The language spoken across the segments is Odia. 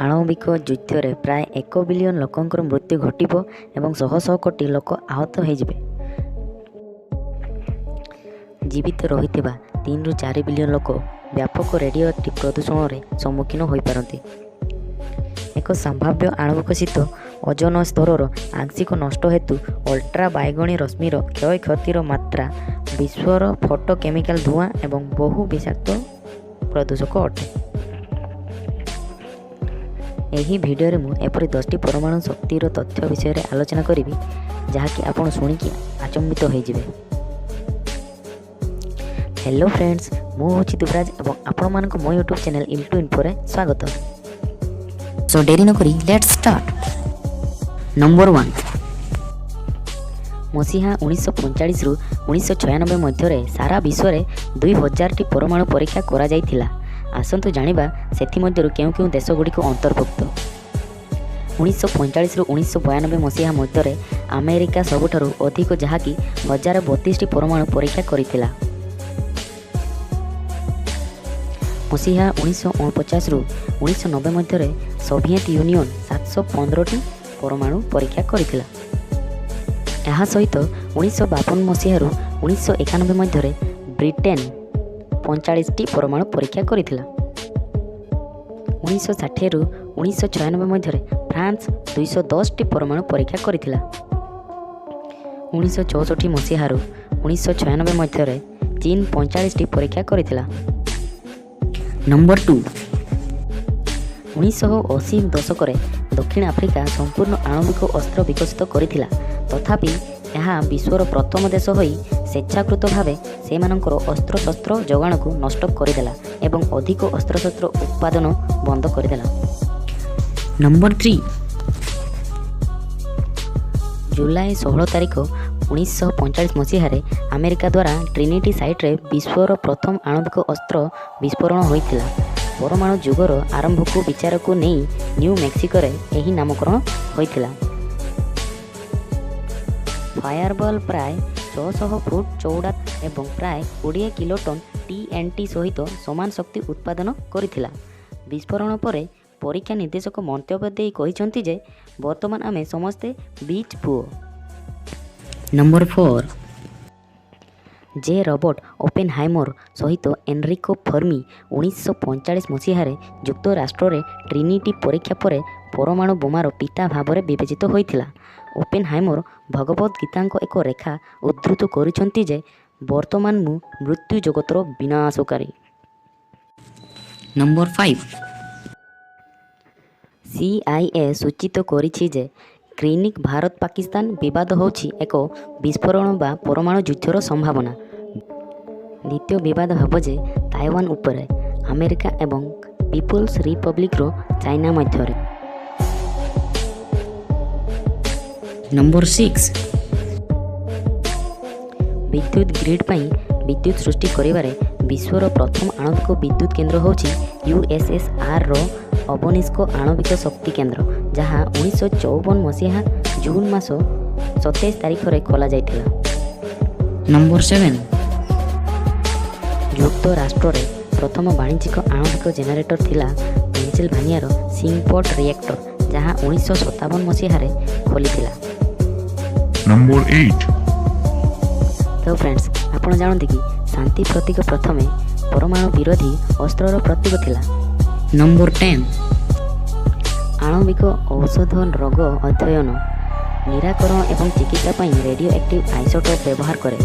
ଆଣବିକ ଯୁଦ୍ଧରେ ପ୍ରାୟ 1 ବିଲିୟନ ଲୋକଙ୍କର ମୃତ୍ୟୁ ଘଟିବ ଏବଂ ଶହ ଶହ କୋଟି ଲୋକ ଆହତ ହୋଇଯିବେ। ଜୀବିତ ରହିଥିବା 3 ରୁ 4 ବିଲିୟନ ଲୋକ ବ୍ୟାପକ ରେଡିଓଆକ୍ଟିଭ ପ୍ରଦୂଷଣରେ ସମ୍ମୁଖୀନ ହୋଇପାରନ୍ତି। ଏକ ସମ୍ଭାବ୍ୟ ଆଣବିକ ଶୀତ ଓଜୋନ ସ୍ତରର ଆଂଶିକ ନଷ୍ଟ ହେତୁ ଅଲ୍ଟ୍ରା ବାଇଗଣୀ ରଶ୍ମିର କ୍ଷୟକ୍ଷତିର ମାତ୍ରା ବିଶ୍ୱର ଫଟୋ କେମିକାଲ ଧୂଆଁ ଏବଂ ବହୁ ବିଷାକ୍ତ ପ୍ରଦୂଷକ ଅଟେ। ଏହି ଭିଡ଼ିଓରେ ମୁଁ ଏପରି 10ଟି ପରମାଣୁ ଶକ୍ତିର ତଥ୍ୟ ବିଷୟରେ ଆଲୋଚନା କରିବି ଯାହାକି ଆପଣ ଶୁଣିକି ଆଚମ୍ବିତ ହୋଇଯିବେ। हेलो फ्रेंड्स, ମୁଁ ହେଉଛି ଦୁବରାଜ ଏବଂ ଆପଣମାନଙ୍କୁ ମୋ ୟୁଟ୍ୟୁବ୍ ଚ୍ୟାନେଲ୍ ଇଲ୍ଟୁ ଇନ୍ଫୋରେ ସ୍ୱାଗତ। ସୋ ଡେରି ନକରି ଲେଟ୍ସ ଷ୍ଟାର୍ଟ। ନମ୍ବର 1 ମସିହା 1945ରୁ 1996 ମଧ୍ୟରେ ସାରା ବିଶ୍ୱରେ 2000ଟି ପରମାଣୁ ପରୀକ୍ଷା କରାଯାଇଥିଲା। ଆସନ୍ତୁ ଜାଣିବା ସେଥିମଧ୍ୟରୁ କେଉଁ କେଉଁ ଦେଶଗୁଡ଼ିକ ଅନ୍ତର୍ଭୁକ୍ତ। 1945ରୁ 1992 ମସିହା ମଧ୍ୟରେ ଆମେରିକା ସବୁଠାରୁ ଅଧିକ, ଯାହାକି 1032ଟି ପରମାଣୁ ପରୀକ୍ଷା କରିଥିଲା। ମସିହା 1949ରୁ 1990 ମଧ୍ୟରେ ସୋଭିଏତ ୟୁନିୟନ 715ଟି ପରମାଣୁ ପରୀକ୍ଷା କରିଥିଲା। ଏହା ସହିତ 1952 ମସିହାରୁ 1991 ମଧ୍ୟରେ ବ୍ରିଟେନ 45ଟି ପରମାଣୁ ପରୀକ୍ଷା କରିଥିଲା। 1960ରୁ 1996 ମଧ୍ୟରେ ଫ୍ରାନ୍ସ 210ଟି ପରମାଣୁ ପରୀକ୍ଷା କରିଥିଲା। 1964 ମସିହାରୁ 1996 ମଧ୍ୟରେ ଚୀନ 45ଟି ପରୀକ୍ଷା କରିଥିଲା। ନମ୍ବର 2 1980 ଦଶକରେ ଦକ୍ଷିଣ ଆଫ୍ରିକା ସମ୍ପୂର୍ଣ୍ଣ ଆଣବିକ ଅସ୍ତ୍ର ବିକଶିତ କରିଥିଲା। ତଥାପି ଏହା ବିଶ୍ୱର ପ୍ରଥମ ଦେଶ ହୋଇ ସ୍ୱେଚ୍ଛାକୃତ ଭାବେ ସେମାନଙ୍କର ଅସ୍ତ୍ରଶସ୍ତ୍ର ଯୋଗାଣକୁ ନଷ୍ଟ କରିଦେଲା ଏବଂ ଅଧିକ ଅସ୍ତ୍ରଶସ୍ତ୍ର ଉତ୍ପାଦନ ବନ୍ଦ କରିଦେଲା। ନମ୍ବର 3 ଜୁଲାଇ 16 ତାରିଖ 1945 ମସିହାରେ ଆମେରିକା ଦ୍ୱାରା ଟ୍ରିନିଟି ସାଇଟ୍ରେ ବିଶ୍ୱର ପ୍ରଥମ ଆଣବିକ ଅସ୍ତ୍ର ବିସ୍ଫୋରଣ ହୋଇଥିଲା। ପରମାଣୁ ଯୁଗର ଆରମ୍ଭକୁ ବିଚାରକୁ ନେଇ ନ୍ୟୁ ମେକ୍ସିକୋରେ ଏହି ନାମକରଣ ହୋଇଥିଲା। ଫାୟାରବଲ୍ ପ୍ରାୟ 600 ଫୁଟ ଚଉଡ଼ା ଏବଂ ପ୍ରାୟ 20 କିଲୋଟନ୍ TNT ସହିତ ସମାନ ଶକ୍ତି ଉତ୍ପାଦନ କରିଥିଲା। ବିସ୍ଫୋରଣ ପରେ ପରୀକ୍ଷା ନିର୍ଦ୍ଦେଶକ ମନ୍ତବ୍ୟ ଦେଇ କହିଛନ୍ତି ଯେ ବର୍ତ୍ତମାନ ଆମେ ସମସ୍ତେ ବିଚ୍ ପୁଅ। ନମ୍ବର 4 ଜେ ରବର୍ଟ ଓପେନହାଇମର ସହିତ ଏନରିକୋ ଫର୍ମି 1945 ମସିହାରେ ଯୁକ୍ତରାଷ୍ଟ୍ରରେ ଟ୍ରିନିଟି ପରୀକ୍ଷା ପରେ ପରମାଣୁ ବୋମାର ପିତା ଭାବରେ ବିବେଚିତ ହୋଇଥିଲା। ଓପେନହାଇମର ଭଗବତ ଗୀତାଙ୍କ ଏକ ରେଖା ଉଦ୍ଧୃତ କରିଛନ୍ତି ଯେ ବର୍ତ୍ତମାନ ମୁଁ ମୃତ୍ୟୁ ଜଗତର ବିନାଶକାରୀ। ନମ୍ବର 5 CIA ସୂଚିତ କରିଛି ଯେ କ୍ରିନିକ୍ ଭାରତ ପାକିସ୍ତାନ ବିବାଦ ହେଉଛି ଏକ ବିସ୍ଫୋରଣ ବା ପରମାଣୁ ଯୁଦ୍ଧର ସମ୍ଭାବନା। ଦ୍ୱିତୀୟ ବିବାଦ ହେବ ଯେ ତାଇୱାନ ଉପରେ ଆମେରିକା ଏବଂ ପିପୁଲ୍ସ ରିପବ୍ଲିକର ଚାଇନା ମଧ୍ୟରେ। ନମ୍ବର 6 ବିଦ୍ୟୁତ୍ ଗ୍ରିଡ୍ ପାଇଁ ବିଦ୍ୟୁତ୍ ସୃଷ୍ଟି କରିବାରେ ବିଶ୍ୱର ପ୍ରଥମ ଆଣବିକ ବିଦ୍ୟୁତ୍ କେନ୍ଦ୍ର ହେଉଛି USSRର ଅବନିସ୍କ ଆଣବିକ ଶକ୍ତି କେନ୍ଦ୍ର, ଯାହା 1954 ମସିହା ଜୁନ୍ ମାସ 27 ତାରିଖରେ ଖୋଲାଯାଇଥିଲା। ନମ୍ବର 7 ଯୁକ୍ତରାଷ୍ଟ୍ରରେ ପ୍ରଥମ ବାଣିଜ୍ୟିକ ଆଣବିକ ଜେନେରେଟର ଥିଲା ପେନସିଲଭାନିଆର ସିଙ୍ଗପୋର୍ଟ ରିଏକ୍ଟର, ଯାହା 1957 ମସିହାରେ ଖୋଲିଥିଲା। ନମ୍ବର 8 ତ ଫ୍ରେଣ୍ଡସ୍, ଆପଣ ଜାଣନ୍ତି କି ଶାନ୍ତି ପ୍ରତୀକ ପ୍ରଥମେ ପରମାଣୁ ବିରୋଧୀ ଅସ୍ତ୍ରର ପ୍ରତୀକ ଥିଲା। ନମ୍ବର 10 ଆଣବିକ ଔଷଧ ରୋଗ ଅଧ୍ୟୟନ, ନିରାକରଣ ଏବଂ ଚିକିତ୍ସା ପାଇଁ ରେଡିଓ ଆକ୍ଟିଭ୍ ଆଇସୋଟୋପ ବ୍ୟବହାର କରେ।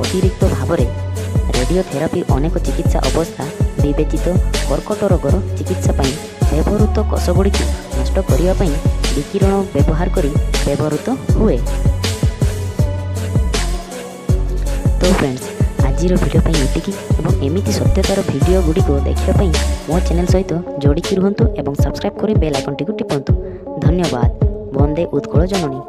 ଅତିରିକ୍ତ ଭାବରେ ରେଡିଓଥେରାପି ଅନେକ ଚିକିତ୍ସା ଅବସ୍ଥା ବିବେଚିତ କର୍କଟ ରୋଗର ଚିକିତ୍ସା ପାଇଁ ବ୍ୟବହୃତ କୋଷଗୁଡ଼ିକୁ ନଷ୍ଟ କରିବା ପାଇଁ ବିକିରଣ ବ୍ୟବହାର କରି ବ୍ୟବହୃତ ହୁଏ। ତ ଫ୍ରେଣ୍ଡସ୍, ଆଜିର ଭିଡ଼ିଓ ପାଇଁ ଏତିକି ଏବଂ ଏମିତି ସତ୍ୟତାର ଭିଡ଼ିଓ ଗୁଡ଼ିକ ଦେଖିବା ପାଇଁ ମୋ ଚ୍ୟାନେଲ୍ ସହିତ ଯୋଡ଼ିକି ରୁହନ୍ତୁ ଏବଂ ସବସ୍କ୍ରାଇବ୍ କରି ବେଲ୍ ଆଇକନ୍ଟିକୁ ଟିପନ୍ତୁ। ଧନ୍ୟବାଦ। ବନ୍ଦେ ଉତ୍କଳ ଜନନୀ।